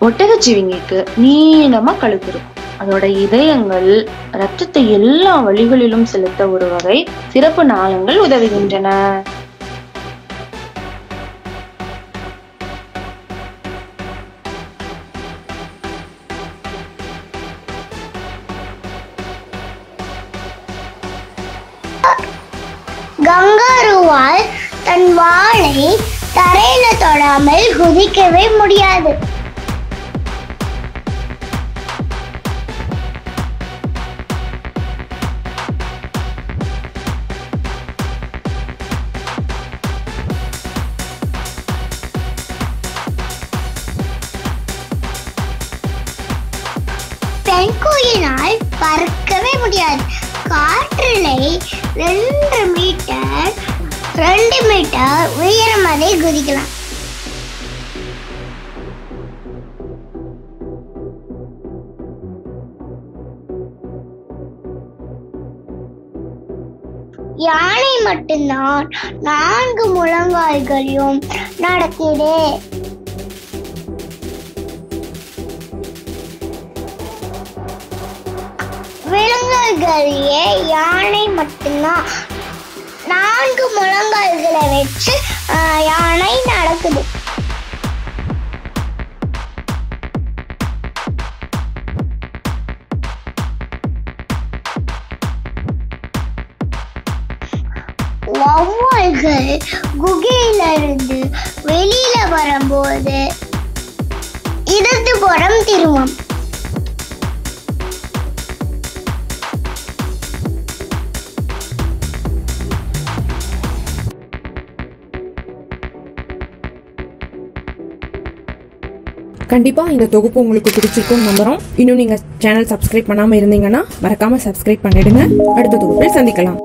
ஒட்டகச்சிவிங்கிக்கு நீளமா கழுத்து இருக்கும். அதோட இதயங்கள் ரத்தத்தை எல்லா வழிகளிலும் செலுத்த ஒரு வகை சிறப்பு நாளங்கள் உதவுகின்றன. கங்காருவால் தன் வாளை தரையில தொடாமல் குதிக்கவே முடியாது. பெண்குயினால் பறக்கவே முடியாது. காற்றிலே 2 மீட்டர் உயரம் வரை குதிக்கலாம். யானை மட்டும்தான் 4 முழங்கால்களையும் நடக்குது. விலங்குகளிலே யானை மட்டும்தான் 4 முழங்கால்களை வச்சு யானை நடக்குது. வௌவால்கள் குகையிலிருந்து வெளியில வரும்போது இடதுபுறம் திரும்பும். கண்டிப்பா இந்த தொகுப்பு உங்களுக்கு பிடிச்சிருக்கும் நம்புறோம். இன்னும் நீங்க சேனல் சப்ஸ்கிரைப் பண்ணாம இருந்தீங்கன்னா மறக்காம சப்ஸ்கிரைப் பண்ணிடுங்க. அடுத்த தொகுப்பில் சந்திக்கலாம்.